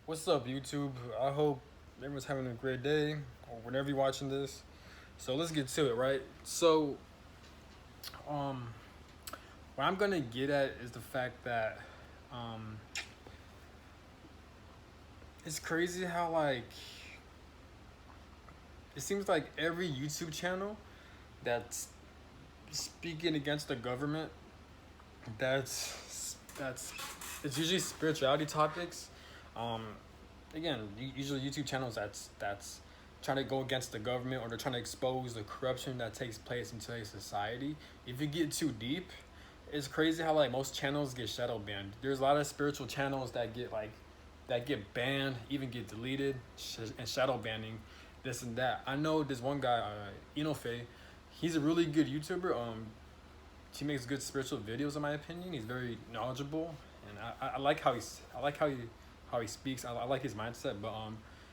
What's up, YouTube? I hope everyone's having a great day or whenever you're watching this. So let's get to it, right? Um, what I'm gonna get at is the fact that um, it's crazy how it seems like every YouTube channel that's speaking against the government, that's it's usually spirituality topics. Um, Again, usually YouTube channels that's trying to go against the government, or they're trying to expose the corruption that takes place in today's society. If you get too deep, it's crazy how most channels get shadow banned. There's a lot of spiritual channels that get banned, even get deleted, and shadow banning, this and that. I know this one guy, Enofe. He's a really good YouTuber. He makes good spiritual videos, in my opinion. He's very knowledgeable, and I like how he speaks. I like his mindset, but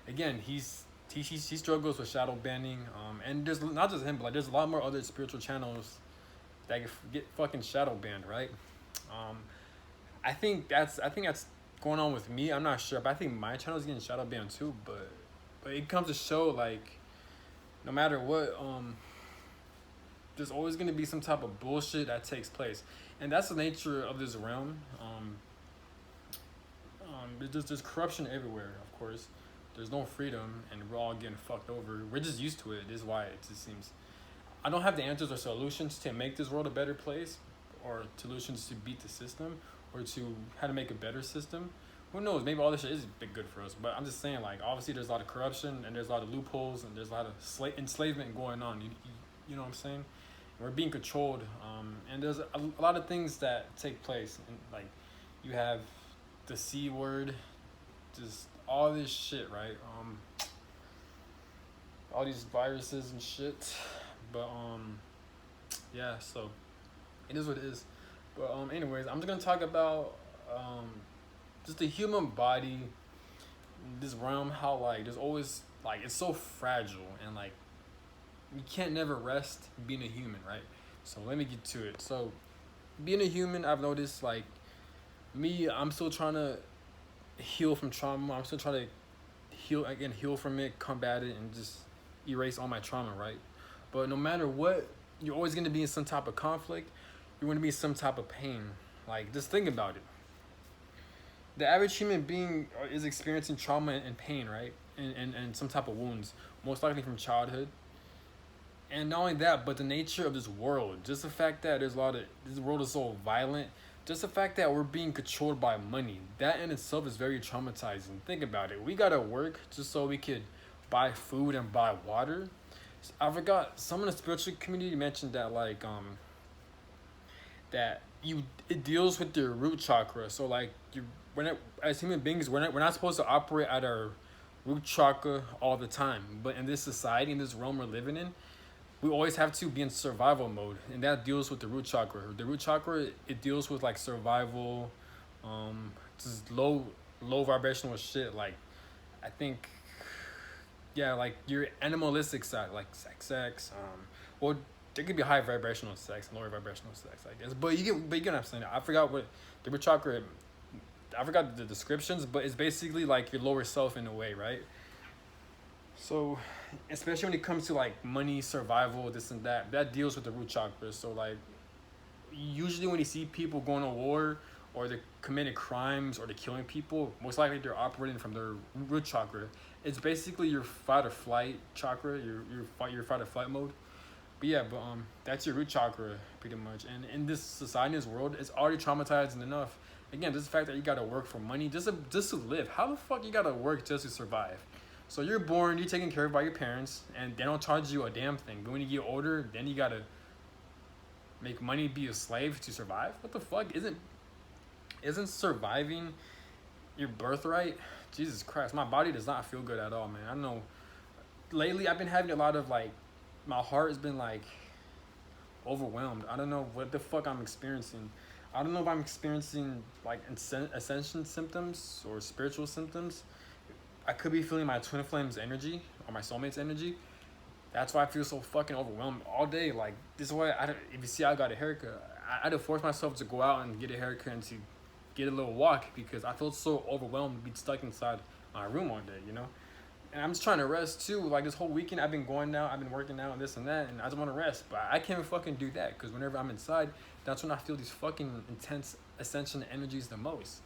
again, he struggles with shadow banning. And there's not just him, but there's a lot more other spiritual channels that get fucking shadow banned, right? Um, I think that's going on with me. I'm not sure, but I think my channel is getting shadow banned too. But it comes to show, no matter what, there's always gonna be some type of bullshit that takes place, and that's the nature of this realm. There's corruption everywhere, of course. There's no freedom, and we're all getting fucked over. We're just used to it. This is why it just seems. I don't have the answers or solutions to make this world a better place, or solutions to beat the system, or to how to make a better system. Who knows? Maybe all this shit is big good for us. But I'm just saying, obviously, there's a lot of corruption, and there's a lot of loopholes, and there's a lot of enslavement going on. You know what I'm saying? We're being controlled, and there's a lot of things that take place, and you have the C word, just all this shit, right? All these viruses and shit, but yeah. So it is what it is. But anyways, I'm just gonna talk about just the human body, this realm. How there's always it's so fragile, and you can't never rest being a human, right? So let me get to it. So being a human, I've noticed me, I'm still trying to heal from trauma. I'm still trying to heal from it, combat it, and just erase all my trauma, right? But no matter what, you're always gonna be in some type of conflict. You're gonna be in some type of pain. Just think about it. The average human being is experiencing trauma and pain, right? And some type of wounds, most likely from childhood. And not only that, but the nature of this world, just the fact that this world is so violent, just the fact that we're being controlled by money, that in itself is very traumatizing. Think about it. We gotta work just so we could buy food and buy water. I forgot, some in the spiritual community mentioned that that it deals with your root chakra. So as human beings, we're not supposed to operate at our root chakra all the time. But in this society, in this realm we're living in, we always have to be in survival mode, and that deals with the root chakra. The root chakra, it deals with survival, just low vibrational shit. I think, yeah, your animalistic side, sex. Well, there could be high vibrational sex and lower vibrational sex, I guess. But you get what I'm saying. I forgot what the root chakra. I forgot the descriptions, but it's basically your lower self in a way, right? So, especially when it comes to money, survival, this and that, that deals with the root chakra. So usually when you see people going to war, or they're committing crimes, or they're killing people, most likely they're operating from their root chakra. It's basically your fight or flight chakra, your fight or flight mode. But yeah, that's your root chakra pretty much. And in this society, in this world, it's already traumatizing enough. Again, just the fact that you gotta work for money just to live. How the fuck you gotta work just to survive? So you're born, you're taken care of by your parents, and they don't charge you a damn thing. But when you get older, then you gotta make money, be a slave to survive. What the fuck? Isn't surviving your birthright? Jesus Christ, my body does not feel good at all, man. I don't know. Lately, I've been having a lot of my heart has been overwhelmed. I don't know what the fuck I'm experiencing. I don't know if I'm experiencing ascension symptoms or spiritual symptoms. I could be feeling my twin flame's energy or my soulmate's energy. That's why I feel so fucking overwhelmed all day. This is why if you see I got a haircut, I had to force myself to go out and get a haircut and to get a little walk, because I felt so overwhelmed, be stuck inside my room all day, you know. And I'm just trying to rest too. Like this whole weekend, I've been going out, I've been working out, and this and that, and I just want to rest. But I can't fucking do that because whenever I'm inside, that's when I feel these fucking intense ascension energies the most.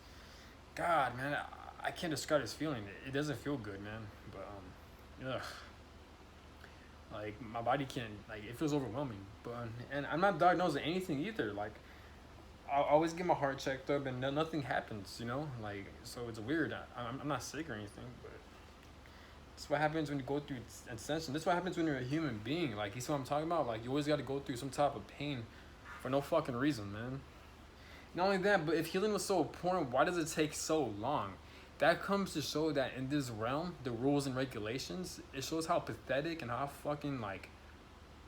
God, man, I can't describe this feeling. It doesn't feel good, man. But ugh, like my body can't. Like it feels overwhelming. But and I'm not diagnosed with anything either. Like I always get my heart checked up, and nothing happens. You know, like so it's weird. I'm not sick or anything, but that's what happens when you go through ascension. That's what happens when you're a human being. Like you see what I'm talking about? Like you always got to go through some type of pain for no fucking reason, man. Not only that, but if healing was so important, why does it take so long? That comes to show that in this realm, the rules and regulations, it shows how pathetic and how fucking like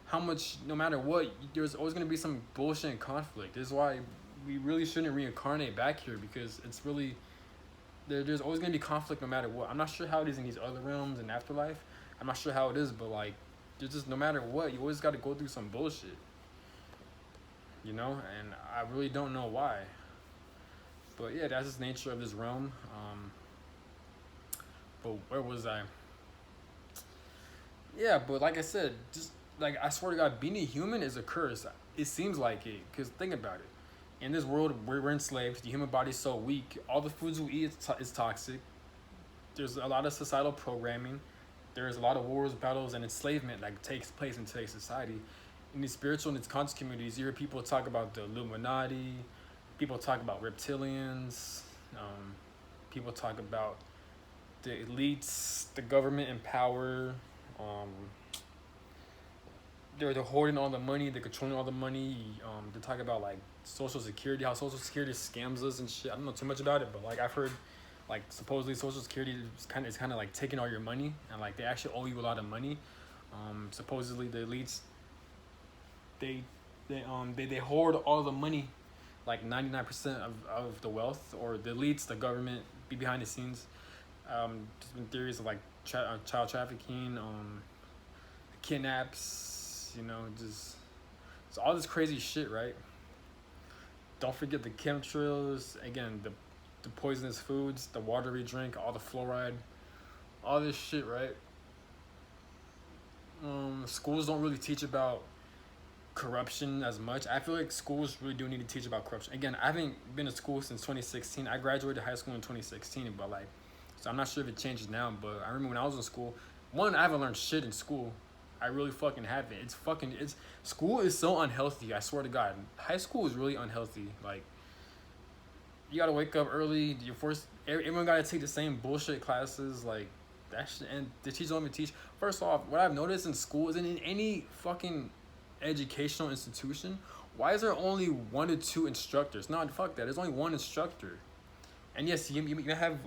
how much no matter what, there's always gonna be some bullshit and conflict. This is why we really shouldn't reincarnate back here because it's really there's always gonna be conflict no matter what. I'm not sure how it is in these other realms and afterlife. I'm not sure how it is, but like there's just no matter what, you always gotta go through some bullshit. You know, and I really don't know why. But yeah, that's just the nature of this realm. But where was I? Yeah, but like I said, just like I swear to God, being a human is a curse. It seems like it, cause think about it. In this world, we're enslaved. The human body's so weak. All the foods we eat is toxic. There's a lot of societal programming. There's a lot of wars, battles, and enslavement like takes place in today's society. In the spiritual and its conscious communities, you hear people talk about the Illuminati. People talk about reptilians. People talk about the elites, the government in power. Um, they're hoarding all the money, they're controlling all the money. They talk about like social security, how social security scams us and shit. I don't know too much about it, but like I've heard, like supposedly social security is kind of like taking all your money and like they actually owe you a lot of money. Supposedly the elites they they hoard all the money, like 99% of the wealth, or the elites, the government, be behind the scenes. There's been theories of like child trafficking, kidnaps, you know, just it's all this crazy shit, right? Don't forget the chemtrails, again, the poisonous foods, the water we drink, all the fluoride, all this shit, right? Schools don't really teach about corruption as much. I feel like schools really do need to teach about corruption. Again, I haven't been to school since 2016. I graduated high school in 2016, but like, so I'm not sure if it changes now. But I remember when I was in school, one, I haven't learned shit in school. I really fucking haven't. It's school is so unhealthy. I swear to God, high school is really unhealthy. Like, you gotta wake up early. You force everyone gotta take the same bullshit classes. Like, that shit, and the teachers don't even teach. First off, what I've noticed in school is in any fucking educational institution, why is there only 1 to 2 instructors? No, fuck that. There's only one instructor. And yes, you have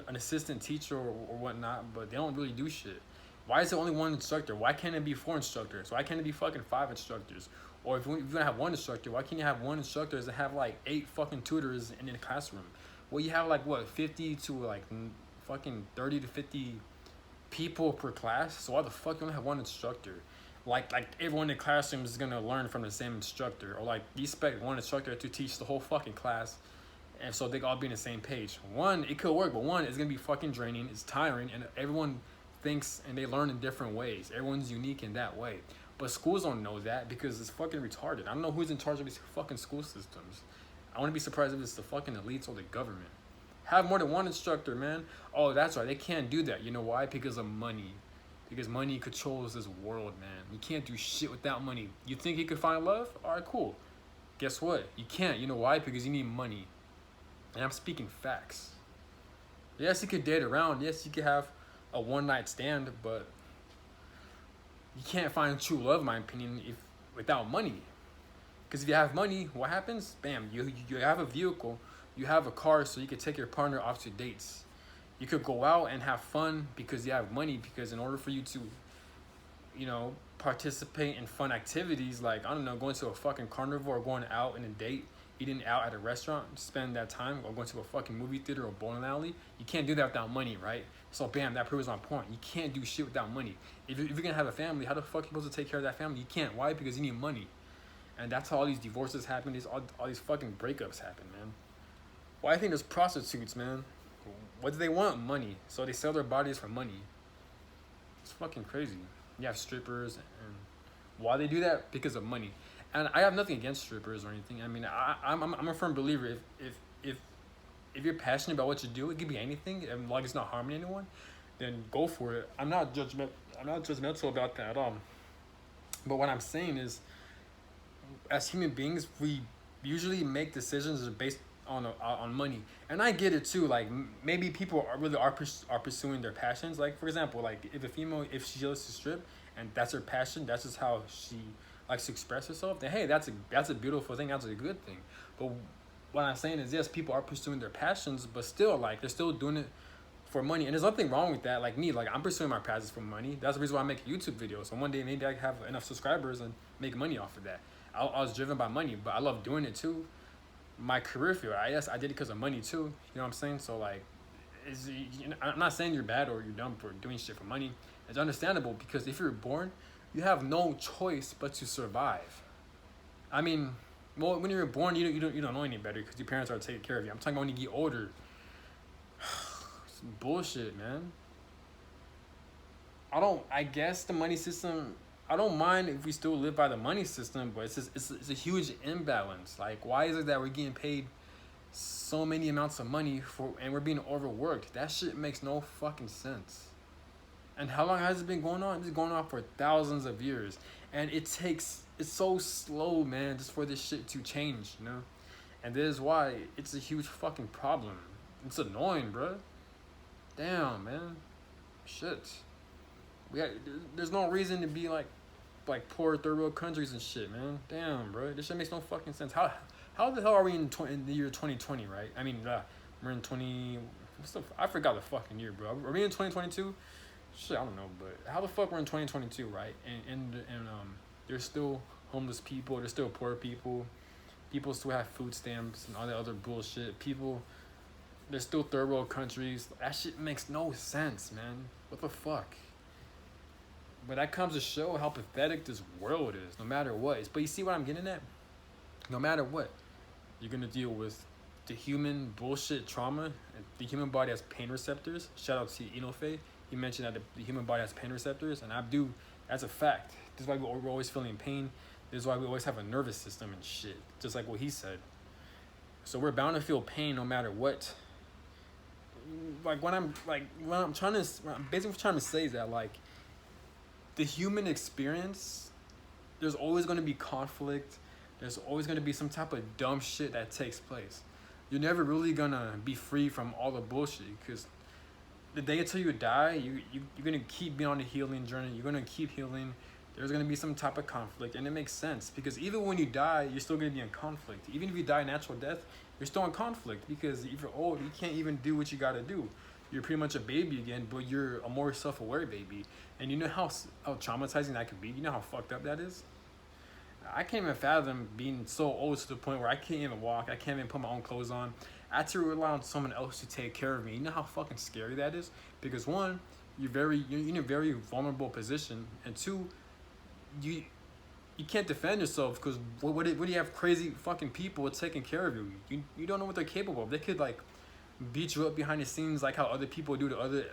an assistant teacher or whatnot, but they don't really do shit. Why is there only one instructor? Why can't it be 4 instructors? Why can't it be fucking 5 instructors? Or if you're gonna have one instructor, why can't you have one instructor and have like 8 fucking tutors in the classroom? Well, you have like what, 50 to like fucking 30 to 50 people per class. So why the fuck you only have one instructor? Like everyone in the classroom is gonna learn from the same instructor, or like you expect one instructor to teach the whole fucking class, and so they all be on the same page. One, it could work, but one, it's gonna be fucking draining. It's tiring, and everyone thinks and they learn in different ways. Everyone's unique in that way. But schools don't know that because it's fucking retarded. I don't know who's in charge of these fucking school systems. I wouldn't be surprised if it's the fucking elites or the government. Have more than one instructor, man. Oh, that's right. They can't do that. You know why? Because of money. Because money controls this world, man. You can't do shit without money. You think you could find love? Alright, cool. Guess what? You can't. You know why? Because you need money. And I'm speaking facts. Yes, you could date around. Yes, you could have a one-night stand, but you can't find true love, in my opinion, if without money. Because if you have money, what happens? Bam, you have a vehicle, you have a car, so you can take your partner off to dates. You could go out and have fun because you have money. Because in order for you to, you know, participate in fun activities like, I don't know, going to a fucking carnival or going out in a date, eating out at a restaurant, spend that time, or going to a fucking movie theater or bowling alley, you can't do that without money, right? So bam, that proves my point. You can't do shit without money. If you're gonna have a family, how the fuck are you supposed to take care of that family? You can't. Why? Because you need money. And that's how all these divorces happen. All these fucking breakups happen, man. Why I think there's prostitutes, man. what do they want? Money. So they sell their bodies for money. It's fucking crazy. You have strippers, and why they do that? Because of money. And I have nothing against strippers or anything. I mean, I'm a firm believer. If if you're passionate about what you do, it could be anything, and like it's not harming anyone, then go for it. I'm not judgmental about that at all. But what I'm saying is, as human beings, we usually make decisions based on money, and I get it too. Like maybe people are pursuing their passions. Like for example, like if a female, if she loves to strip and that's her passion, that's just how she likes to express herself. Then hey, that's a beautiful thing. That's a good thing. But what I'm saying is, yes, people are pursuing their passions, but still, like they're still doing it for money, and there's nothing wrong with that. Like me, like I'm pursuing my passions for money. That's the reason why I make YouTube videos. So one day maybe I have enough subscribers and make money off of that. I was driven by money, but I love doing it too. My career field, I guess I did it because of money too. You know what I'm saying? So like, I'm not saying you're bad or you're dumb for doing shit for money. It's understandable because if you're born, you have no choice but to survive. I mean, well, when you're born, you don't know any better because your parents are taking care of you. I'm talking about when you get older. It's bullshit, man. I guess the money system. I don't mind if we still live by the money system, but it's a huge imbalance. Like, why is it that we're getting paid so many amounts of money for and we're being overworked? That shit makes no fucking sense. And how long has it been going on? It's been going on for thousands of years, and it's so slow, man, just for this shit to change, you know. And this is why it's a huge fucking problem. It's annoying, bro. Damn, man. Shit. There's no reason to be like poor third world countries and shit, man. Damn, bro. This shit makes no fucking sense. How the hell are we in the year 2020, right? I mean, we're in 20. I forgot the fucking year, bro. Are we in 2022? Shit, I don't know, but how the fuck we're in 2022, right? And there's still homeless people. There's still poor people. People still have food stamps and all that other bullshit. There's still third world countries. That shit makes no sense, man. What the fuck? But that comes to show how pathetic this world is, no matter what. But you see what I'm getting at? No matter what, you're gonna deal with the human bullshit trauma. And the human body has pain receptors. Shout out to Inofe. He mentioned that the human body has pain receptors, and Abdu, that's a fact. This is why we're always feeling pain. This is why we always have a nervous system and shit, just like what he said. So we're bound to feel pain no matter what. Like what I'm basically trying to say is that like the human experience, there's always going to be conflict. There's always going to be some type of dumb shit that takes place. You're never really going to be free from all the bullshit because the day until you die, you're going to keep being on the healing journey. You're going to keep healing. There's going to be some type of conflict, and it makes sense because even when you die, you're still going to be in conflict. Even if you die natural death, you're still in conflict because if you're old, you can't even do what you got to do. You're pretty much a baby again, but you're a more self-aware baby. And you know how traumatizing that could be? You know how fucked up that is? I can't even fathom being so old to the point where I can't even walk. I can't even put my own clothes on. I had to rely on someone else to take care of me. You know how fucking scary that is? Because one, you're in a very vulnerable position. And two, you can't defend yourself because what do you have crazy fucking people taking care of you? You don't know what they're capable of. They could like beat you up behind the scenes like how other people do to other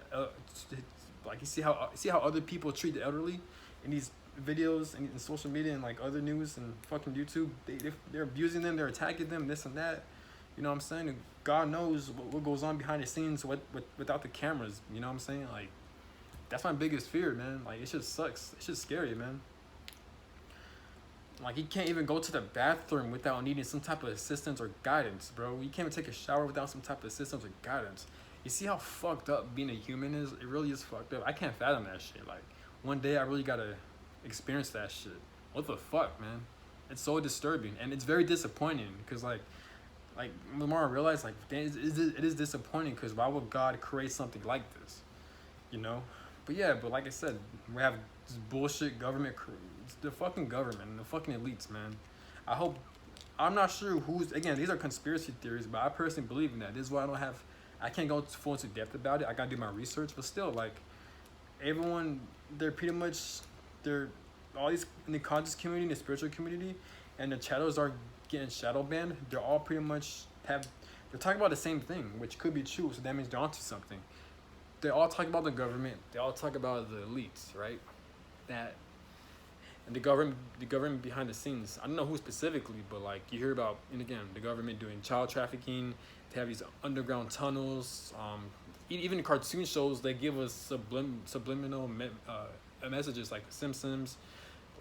like you see how other people treat the elderly in these videos and in social media and like other news and fucking YouTube. They're abusing them, they're attacking them, this and that. You know what I'm saying? And God knows what goes on behind the scenes without the cameras. You know what I'm saying? Like that's my biggest fear, man. Like it just sucks. It's just scary, man. Like you can't even go to the bathroom without needing some type of assistance or guidance, bro. You can't even take a shower without some type of assistance or guidance. You see how fucked up being a human is? It really is fucked up. I can't fathom that shit. Like one day I really gotta experience that shit. What the fuck, man? It's so disturbing and it's very disappointing because like the more I realize like it is disappointing because why would God create something like this? You know? But yeah, but like I said, we have this bullshit government. It's the fucking government and the fucking elites, man. I'm not sure again, these are conspiracy theories, but I personally believe in that. This is why I can't go full into depth about it. I gotta do my research, but still, like, everyone, they're all these in the conscious community, in the spiritual community, and the shadows are getting shadow banned. They're all pretty much they're talking about the same thing, which could be true. So that means they're onto something. They all talk about the government. They all talk about the elites, right? That and the government behind the scenes. I don't know who specifically, but like you hear about, and again, the government doing child trafficking. They have these underground tunnels. Even in cartoon shows, they give us subliminal messages like The Simpsons.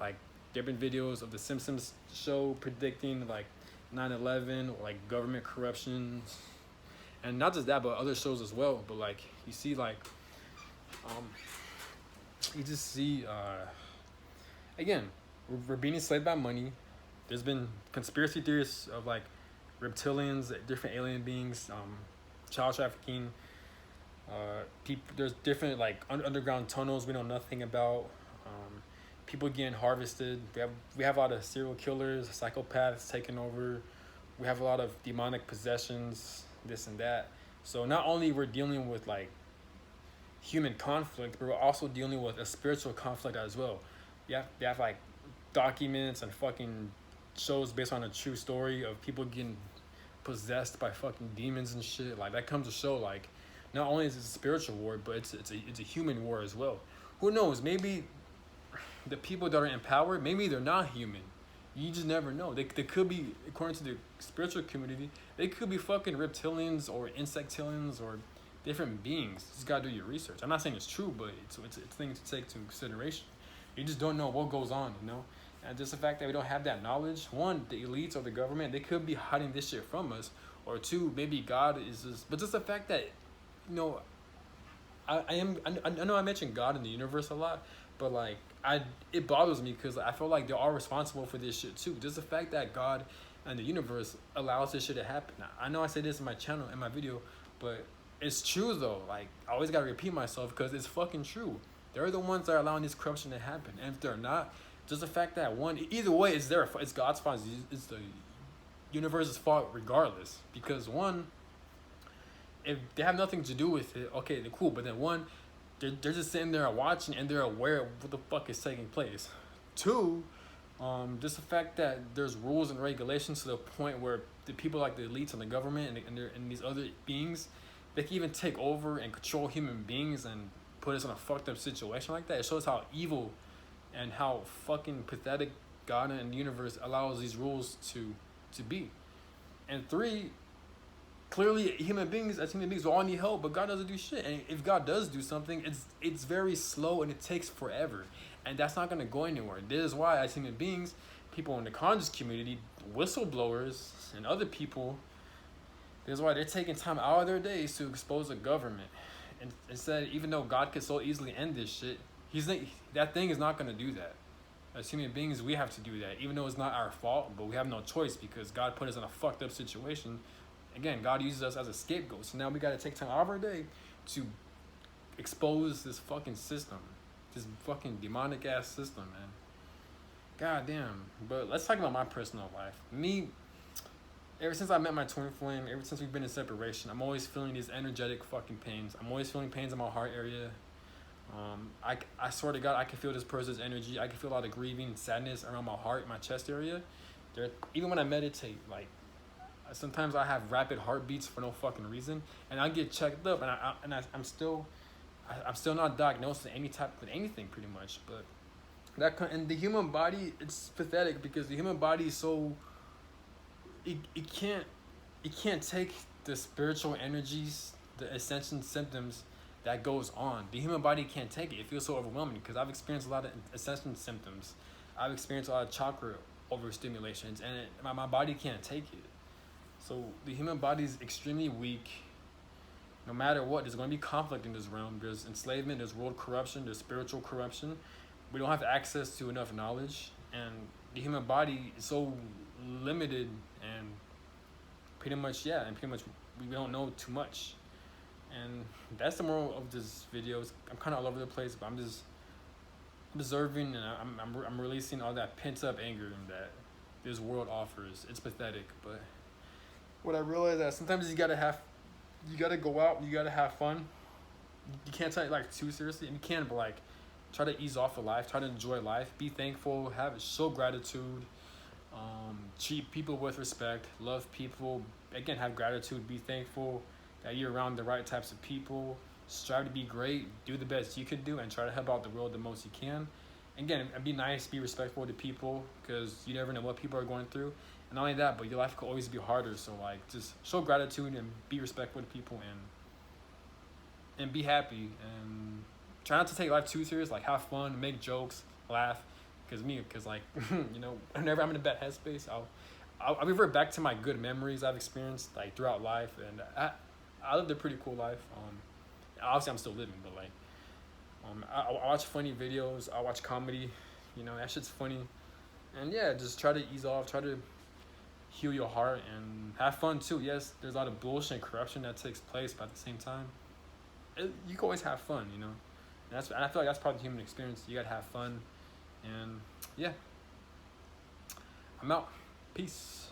Like there've been videos of The Simpsons show predicting like 9/11 or like government corruption, and not just that, but other shows as well. But like you see, like um, you just see again, we're being enslaved by money. There's been conspiracy theories of like reptilians, different alien beings, child trafficking. People, there's different like underground tunnels we know nothing about. People getting harvested. We have a lot of serial killers, psychopaths taking over. We have a lot of demonic possessions, this and that. So not only we're dealing with like human conflict, but we're also dealing with a spiritual conflict as well. They have like documents and fucking shows based on a true story of people getting possessed by fucking demons and shit. Like that comes to show like not only is it a spiritual war, but it's a human war as well. Who knows? Maybe the people that are in power, maybe they're not human. You just never know. They could be, according to the spiritual community, they could be fucking reptilians or insectilians or different beings. You just gotta do your research. I'm not saying it's true, but it's a thing to take into consideration. You just don't know what goes on, you know? And just the fact that we don't have that knowledge, one, the elites or the government, they could be hiding this shit from us. Or two, maybe God is just, but just the fact that, you know, I know I mentioned God in the universe a lot, but like it bothers me because I feel like they are responsible for this shit too. Just the fact that God and the universe allows this shit to happen. I know I say this in my channel, in my video, but it's true though. Like I always gotta repeat myself because it's fucking true. They're the ones that are allowing this corruption to happen, and if they're not, just the fact that one, either way, it's God's fault. It's the universe's fault regardless. Because one, if they have nothing to do with it, okay, they're cool. But then one, they're just sitting there watching and they're aware of what the fuck is taking place. Two, just the fact that there's rules and regulations to the point where the people like the elites and the government and these other beings, they can even take over and control human beings and put us in a fucked up situation like that. It shows how evil and how fucking pathetic God and the universe allows these rules to be. And three, clearly human beings we all need help, but God doesn't do shit. And if God does do something, it's very slow and it takes forever, and that's not going to go anywhere. This is why as human beings, people in the conscious community, whistleblowers and other people, this is why they're taking time out of their days to expose the government. And instead, even though God could so easily end this shit, that thing is not going to do that. As human beings, we have to do that, even though it's not our fault, but we have no choice because God put us in a fucked up situation. Again, God uses us as a scapegoat. So now we got to take time out of our day to expose this fucking system. This fucking demonic ass system, man. God damn. But let's talk about my personal life. Me, ever since I met my twin flame, ever since we've been in separation, I'm always feeling these energetic fucking pains. I'm always feeling pains in my heart area. I swear to God, I can feel this person's energy. I can feel a lot of grieving and sadness around my heart, my chest area. Even when I meditate, like, sometimes I have rapid heartbeats for no fucking reason, and I get checked up, and I'm still not diagnosed with any type of anything, pretty much. But and the human body, it's pathetic because the human body is so it can't take the spiritual energies, the ascension symptoms that goes on. The human body can't take it. It feels so overwhelming because I've experienced a lot of ascension symptoms. I've experienced a lot of chakra overstimulations, and my body can't take it. So the human body is extremely weak. No matter what, there's going to be conflict in this realm. There's enslavement, there's world corruption, there's spiritual corruption. We don't have access to enough knowledge, and the human body is so limited, and pretty much we don't know too much. And that's the moral of this video. I'm kind of all over the place, but I'm just observing, and I'm releasing all that pent up anger that this world offers. It's pathetic, but what I realize that sometimes you gotta go out, you gotta have fun. You can't take it like too seriously, and you can, but like try to ease off of life, try to enjoy life, be thankful, show gratitude. Treat people with respect, love people, again, have gratitude, be thankful that you're around the right types of people, strive to be great, do the best you can do, and try to help out the world the most you can. Again, and be nice, be respectful to people, because you never know what people are going through. And not only that, but your life could always be harder. So like, just show gratitude and be respectful to people, and be happy, and try not to take life too serious. Like, have fun, make jokes, laugh. Because like, whenever I'm in a bad headspace, I'll revert back to my good memories I've experienced like throughout life, and I lived a pretty cool life. Obviously I'm still living, but like, I watch funny videos, I watch comedy, that shit's funny, and yeah, just try to ease off, try to heal your heart, and have fun too. Yes, there's a lot of bullshit and corruption that takes place, but at the same time, you can always have fun, and I feel like that's part of the human experience. You gotta have fun, and yeah, I'm out. Peace.